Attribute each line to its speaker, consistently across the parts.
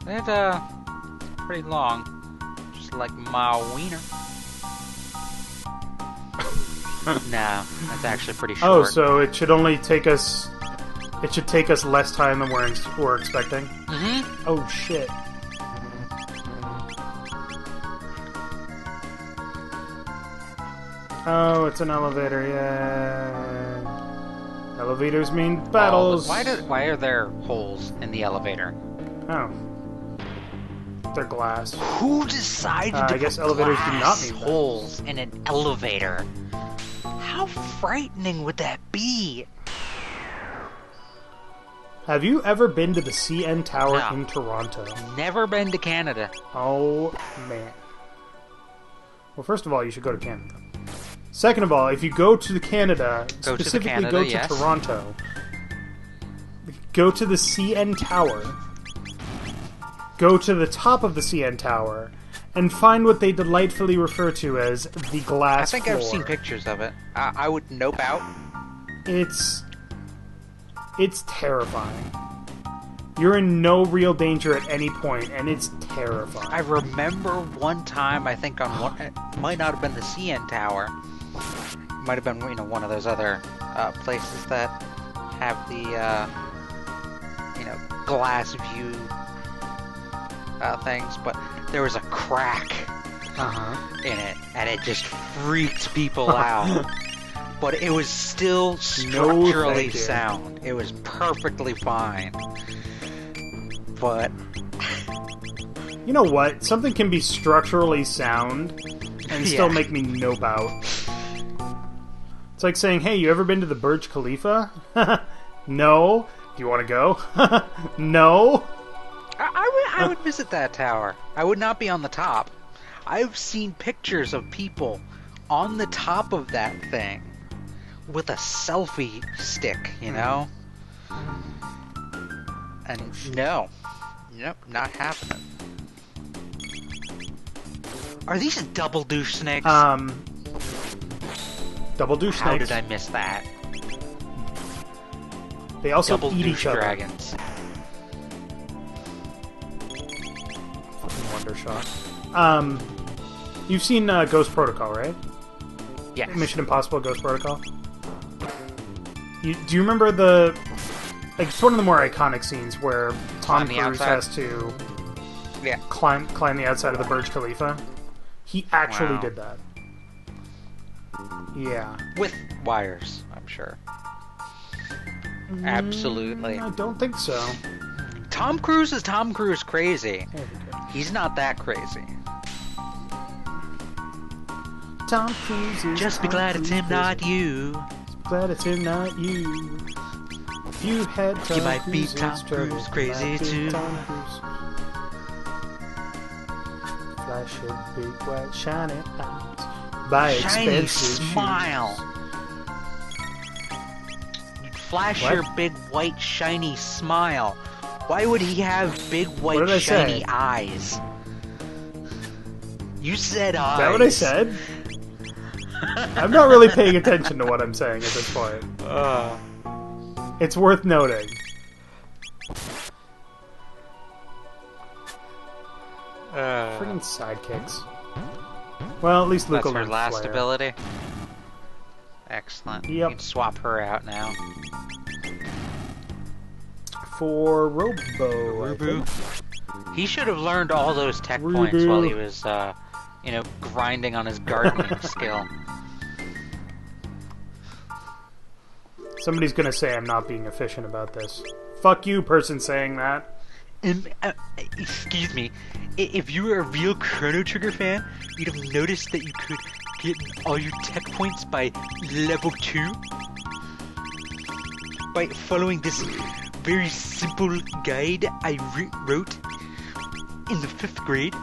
Speaker 1: It's pretty long. Just like my wiener. No, that's actually pretty short.
Speaker 2: Oh, so it should only take us... It should take us less time than we're expecting?
Speaker 1: Mm-hmm.
Speaker 2: Oh, shit. Oh, it's an elevator, yeah. Elevators mean battles.
Speaker 1: Why are there holes in the elevator?
Speaker 2: Oh. They're glass.
Speaker 1: Who decided to
Speaker 2: I guess
Speaker 1: put
Speaker 2: elevators do not
Speaker 1: glass
Speaker 2: mean
Speaker 1: holes in an elevator? How frightening would that be?
Speaker 2: Have you ever been to the CN Tower
Speaker 1: No.
Speaker 2: in Toronto?
Speaker 1: Never been to Canada.
Speaker 2: Oh, man. Well, first of all, you should go to Canada. Second of all, if you go to Canada, specifically go to Toronto, go to the CN Tower, go to the top of the CN Tower, and find what they delightfully refer to as the glass floor.
Speaker 1: I think I've seen pictures of it. I would nope out.
Speaker 2: It's terrifying. You're in no real danger at any point, and it's terrifying.
Speaker 1: I remember one time, I think on one, it might not have been the CN Tower. It might have been, one of those other places that have the, glass view things, but there was a crack in it, and it just freaked people out. But it was still structurally sound. It was perfectly fine. But...
Speaker 2: You know what? Something can be structurally sound and still make me nope out. It's like saying, hey, you ever been to the Burj Khalifa? No. Do you want to go? No.
Speaker 1: I would visit that tower. I would not be on the top. I've seen pictures of people on the top of that thing with a selfie stick, And no. Nope, not happening. Are these double douche snakes?
Speaker 2: Double douche snakes.
Speaker 1: How did I miss that?
Speaker 2: They also
Speaker 1: double
Speaker 2: eat each other.
Speaker 1: Dragons.
Speaker 2: Fucking wonder shot. You've seen Ghost Protocol, right?
Speaker 1: Yes.
Speaker 2: Mission Impossible Ghost Protocol. Do you remember the... Like, it's one of the more iconic scenes where Tom Cruise has to climb the outside of the Burj Khalifa. He actually did that. Yeah.
Speaker 1: With wires, I'm sure. Absolutely.
Speaker 2: I don't think so.
Speaker 1: Tom Cruise is Tom Cruise crazy. He's not that crazy.
Speaker 2: Tom Cruise is
Speaker 1: Just be glad it's him, not you.
Speaker 2: Glad it's him, not you. If you had Tom
Speaker 1: You might be
Speaker 2: Cruise's
Speaker 1: Tom
Speaker 2: trouble,
Speaker 1: Cruise crazy too.
Speaker 2: Tom Cruise. Flash your big white shiny eyes. Buy
Speaker 1: Shiny
Speaker 2: expensive
Speaker 1: smile.
Speaker 2: shoes.
Speaker 1: You'd flash
Speaker 2: What?
Speaker 1: your big white shiny smile. Why would he have big white
Speaker 2: did I
Speaker 1: shiny
Speaker 2: say?
Speaker 1: eyes? You said eyes.
Speaker 2: Is that what I said? I'm not really paying attention to what I'm saying at this point. It's worth noting. Friggin' sidekicks. Well, at least Luca
Speaker 1: That's her
Speaker 2: learned
Speaker 1: last
Speaker 2: Slayer.
Speaker 1: ability. Excellent.
Speaker 2: Yep.
Speaker 1: You can swap her out now.
Speaker 2: For Robo, I think.
Speaker 1: He should have learned all those tech points while he was, grinding on his gardening skill.
Speaker 2: Somebody's gonna say I'm not being efficient about this. Fuck you, person saying that.
Speaker 1: Excuse me. If you were a real Chrono Trigger fan, you'd have noticed that you could get all your tech points by level 2 by following this very simple guide I wrote in the 5th grade.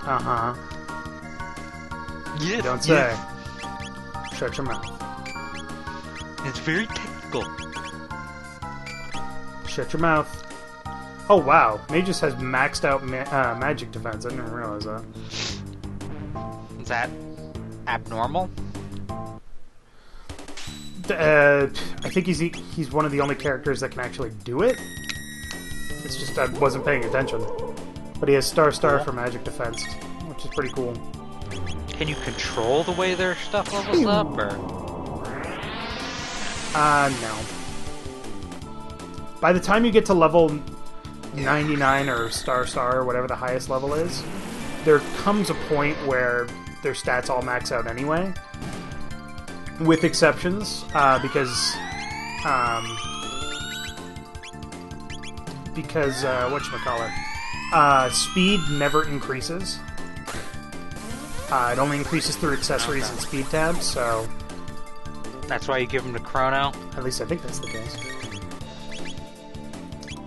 Speaker 2: Uh-huh.
Speaker 1: Yes,
Speaker 2: Don't say.
Speaker 1: yes.
Speaker 2: Shut your mouth.
Speaker 1: It's very technical.
Speaker 2: Shut your mouth. Oh, wow. Magus has maxed out magic defense. I didn't realize that.
Speaker 1: Is that abnormal?
Speaker 2: I think he's one of the only characters that can actually do it. It's just I wasn't paying attention. But he has Star for magic defense, which is pretty cool.
Speaker 1: Can you control the way their stuff levels up, or?
Speaker 2: No. By the time you get to level 99 or Star or whatever the highest level is, there comes a point where their stats all max out anyway. With exceptions, because whatchamacallit, speed never increases. It only increases through accessories and speed tabs, so...
Speaker 1: That's why you give them to Chrono?
Speaker 2: At least I think that's the case.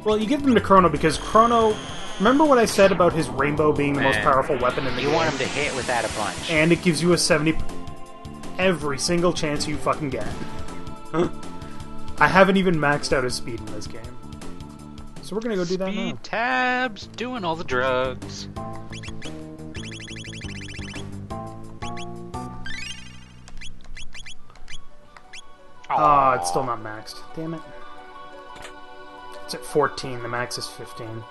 Speaker 2: Well, you give them to Chrono because Chrono... Remember what I said about his rainbow being the most powerful weapon in the game?
Speaker 1: You want him to hit with that a bunch.
Speaker 2: And it gives you a 70... every single chance you fucking get. I haven't even maxed out his speed in this game. So we're gonna go do that now.
Speaker 1: Speed tabs, doing all the drugs.
Speaker 2: Oh, it's still not maxed. Damn it. It's at 14. The max is 15.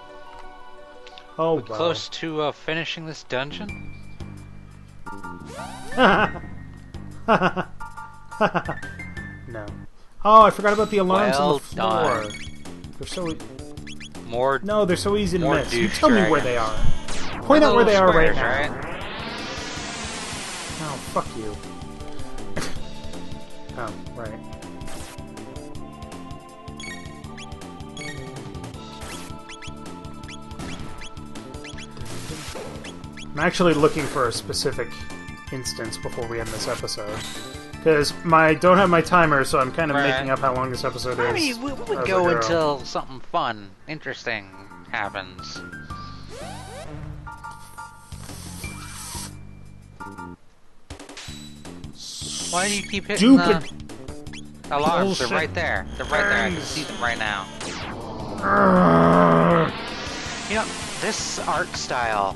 Speaker 2: Oh,
Speaker 1: we're close to finishing this dungeon?
Speaker 2: No. Oh, I forgot about the alarms on the floor.
Speaker 1: Done.
Speaker 2: They're so...
Speaker 1: No,
Speaker 2: they're so easy to miss. You
Speaker 1: douche
Speaker 2: tell me where they are. Point out where they are right now.
Speaker 1: Right?
Speaker 2: Oh, fuck you. Oh, right. I'm actually looking for a specific instance before we end this episode. Because I don't have my timer, so I'm kind of making up how long this episode is.
Speaker 1: I mean, we would go until something fun, interesting happens. Why do you keep hitting the alarms? They're right there. They're right there. I can see them right now. You know, this art style...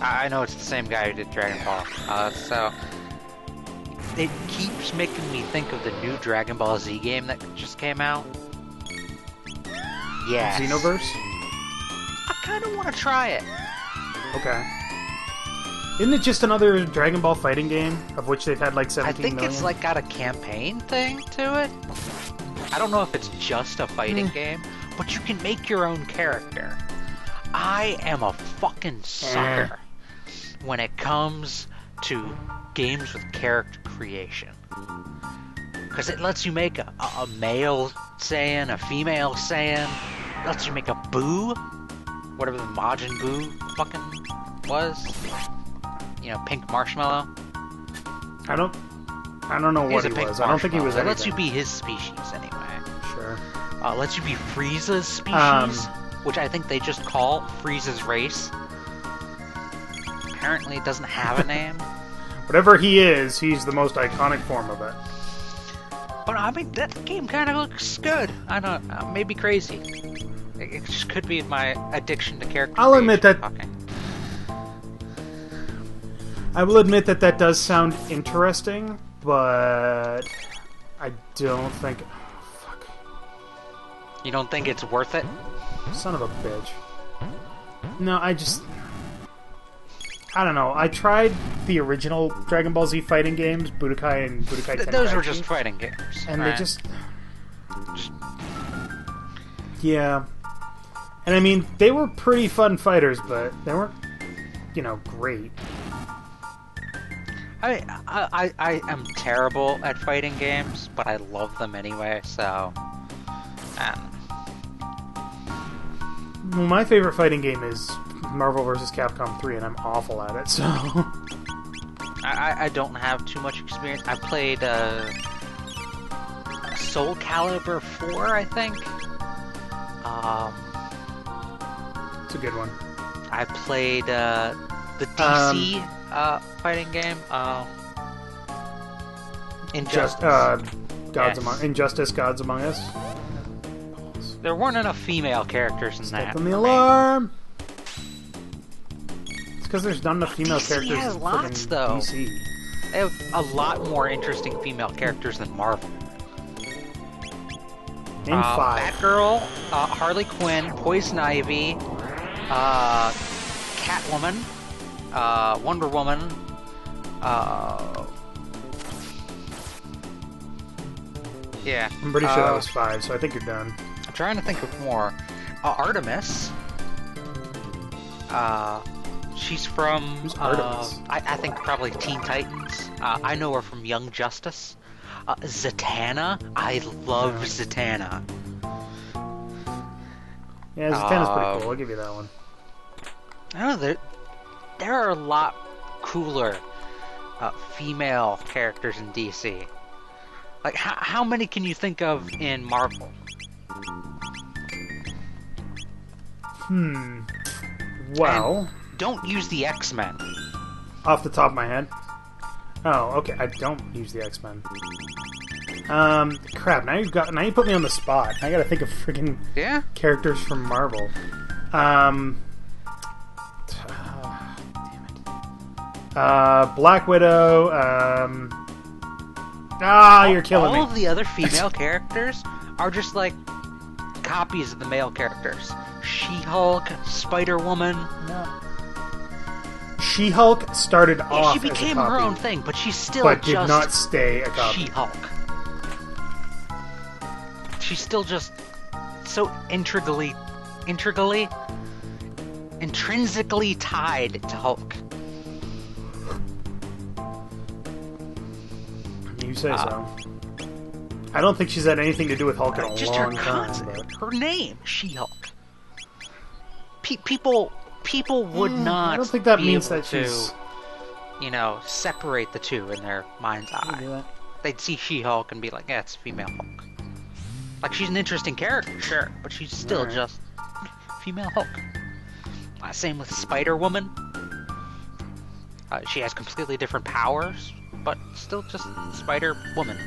Speaker 1: I know it's the same guy who did Dragon Ball. So... It keeps making me think of the new Dragon Ball Z game that just came out. Yes.
Speaker 2: Xenoverse?
Speaker 1: I kind of want to try it.
Speaker 2: Okay. Isn't it just another Dragon Ball fighting game, of which they've had like 17 million?
Speaker 1: I think it's like got a campaign thing to it. I don't know if it's just a fighting game, but you can make your own character. I am a fucking sucker when it comes to games with character creation. Because it lets you make a male Saiyan, a female Saiyan. It lets you make a Boo. Whatever the Majin Buu fucking was. You know, pink marshmallow.
Speaker 2: I don't know what he was. I don't think he was anything.
Speaker 1: It lets you be his species anyway.
Speaker 2: Sure.
Speaker 1: It lets you be Frieza's species, which I think they just call Frieza's race. Apparently it doesn't have a name.
Speaker 2: Whatever he is, he's the most iconic form of it.
Speaker 1: But I mean, that game kind of looks good. I don't know, maybe crazy. It just could be my addiction to character
Speaker 2: I'll admit that...
Speaker 1: talking.
Speaker 2: I will admit that that does sound interesting, but... I don't think... Fuck.
Speaker 1: You don't think it's worth it?
Speaker 2: Son of a bitch. No, I don't know. I tried the original Dragon Ball Z fighting games, Budokai and Budokai Tenkaichi.
Speaker 1: Those were just fighting games.
Speaker 2: And they just... Yeah. And I mean, they were pretty fun fighters, but they weren't, you know, great.
Speaker 1: I am terrible at fighting games, but I love them anyway, so...
Speaker 2: Well, my favorite fighting game is Marvel vs. Capcom 3, and I'm awful at it, so...
Speaker 1: I don't have too much experience. I played Soul Calibur 4, I think.
Speaker 2: It's a good one.
Speaker 1: I played the DC fighting game, Injustice.
Speaker 2: Injustice, Gods Among Us.
Speaker 1: There weren't enough female characters in that.
Speaker 2: Step on the alarm! It's because there's not enough female characters
Speaker 1: has
Speaker 2: in
Speaker 1: lots, though.
Speaker 2: DC.
Speaker 1: They have a lot more interesting female characters than Marvel.
Speaker 2: Name 5.
Speaker 1: Batgirl, Harley Quinn, Poison Ivy, Catwoman, Wonder Woman, yeah.
Speaker 2: I'm pretty sure that was 5, so I think you're done.
Speaker 1: I'm trying to think of more. Artemis. She's from...
Speaker 2: Who's Artemis?
Speaker 1: I think probably Teen Titans. I know her from Young Justice. Zatanna. I love Zatanna.
Speaker 2: Yeah, Zatanna's pretty cool. I'll give you that one.
Speaker 1: I don't know, there are a lot cooler female characters in DC. Like, how many can you think of in Marvel?
Speaker 2: Well...
Speaker 1: And don't use the X-Men.
Speaker 2: Off the top of my head? Oh, okay. I don't use the X-Men. Crap. Now you put me on the spot. I gotta think of freaking characters from Marvel. Damn it. Black Widow. You're killing me.
Speaker 1: All of the other female characters are just like copies of the male characters. She-Hulk, Spider-Woman.
Speaker 2: No. She-Hulk started off
Speaker 1: she became
Speaker 2: as a copy,
Speaker 1: her own thing, but she's still
Speaker 2: but
Speaker 1: just
Speaker 2: did not stay a copy.
Speaker 1: She-Hulk. She's still just so intricately intrinsically tied to Hulk.
Speaker 2: You say so. I don't think she's had anything to do with Hulk in a long time. But...
Speaker 1: Her name, She-Hulk. People would not.
Speaker 2: I don't think that
Speaker 1: be
Speaker 2: means
Speaker 1: able
Speaker 2: that
Speaker 1: to,
Speaker 2: she's,
Speaker 1: separate the two in their mind's eye. They'd see She-Hulk and be like, "Yeah, it's female Hulk." Like, she's an interesting character, sure, but she's still just female Hulk. Same with Spider-Woman. She has completely different powers, but still just Spider-Woman.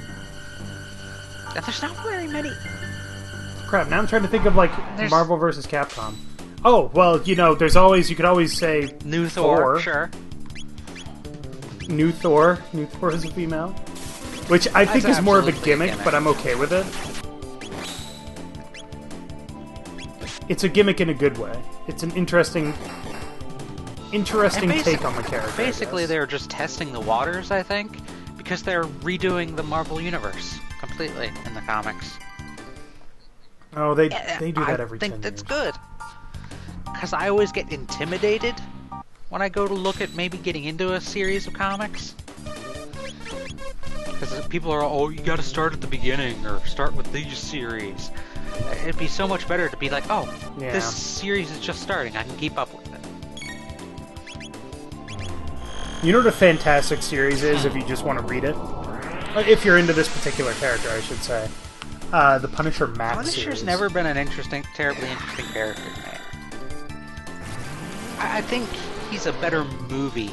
Speaker 1: And there's not very many.
Speaker 2: Crap, now I'm trying to think of, like, Marvel vs. Capcom. Oh, well, you could always say...
Speaker 1: New Thor, sure.
Speaker 2: New Thor. New Thor is a female. Which I think is more of a gimmick, but I'm okay with it. It's a gimmick in a good way. It's an interesting take on the character.
Speaker 1: Basically, they're just testing the waters, I think, because they're redoing the Marvel Universe completely in the comics.
Speaker 2: Oh, they do that every 10 years.
Speaker 1: I think that's good. Because I always get intimidated when I go to look at maybe getting into a series of comics. Because people are, you gotta start at the beginning, or start with these series. It'd be so much better to be like, this series is just starting, I can keep up with it.
Speaker 2: You know what a fantastic series is if you just want to read it? If you're into this particular character, I should say. The Punisher Max
Speaker 1: Punisher's
Speaker 2: series.
Speaker 1: never been terribly interesting character to me. I think he's a better movie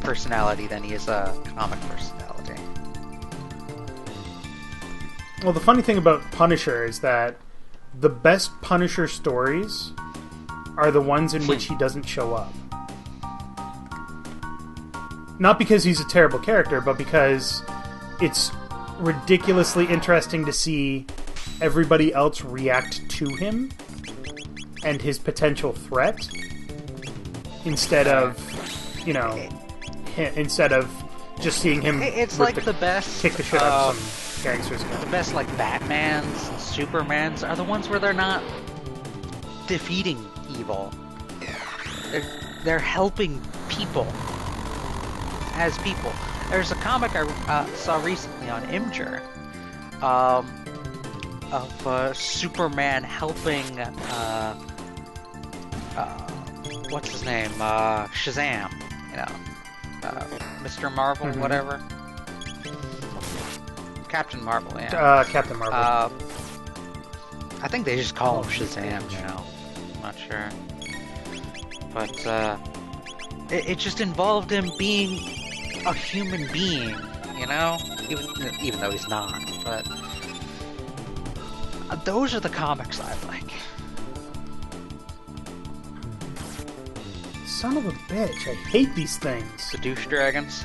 Speaker 1: personality than he is a comic personality.
Speaker 2: Well, the funny thing about Punisher is that the best Punisher stories are the ones in which he doesn't show up. Not because he's a terrible character, but because it's ridiculously interesting to see everybody else react to him and his potential threat instead of just seeing him
Speaker 1: it's like the best
Speaker 2: kick the shit out of some gangsters.
Speaker 1: The best like Batmans and Supermans are the ones where they're not defeating evil. They're helping people as people. There's a comic I saw recently on Imgur of Superman helping what's his name? Shazam, Mr. Marvel, whatever. Captain Marvel, yeah.
Speaker 2: Captain Marvel.
Speaker 1: I think they just call him Shazam, I'm not sure. But it just involved him being a human being, even though he's not. But those are the comics I like.
Speaker 2: Son of a bitch! I hate these things.
Speaker 1: The douche dragons.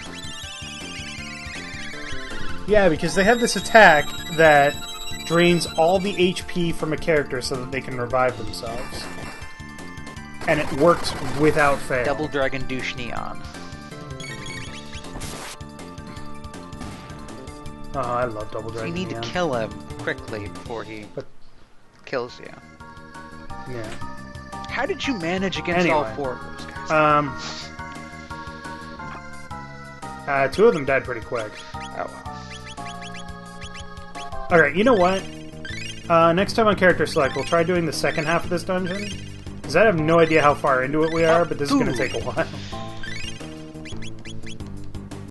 Speaker 2: Yeah, because they have this attack that drains all the HP from a character so that they can revive themselves. And it works without fail.
Speaker 1: Double Dragon Douche Neon.
Speaker 2: Oh, I love Double Dragon
Speaker 1: You need
Speaker 2: Neon.
Speaker 1: to kill him quickly before he kills you.
Speaker 2: Yeah.
Speaker 1: How did you manage against all four of those guys?
Speaker 2: Two of them died pretty quick.
Speaker 1: Oh well.
Speaker 2: Alright, you know what? Next time on Character Select, we'll try doing the second half of this dungeon. Because I have no idea how far into it we are, but this is going to take a while.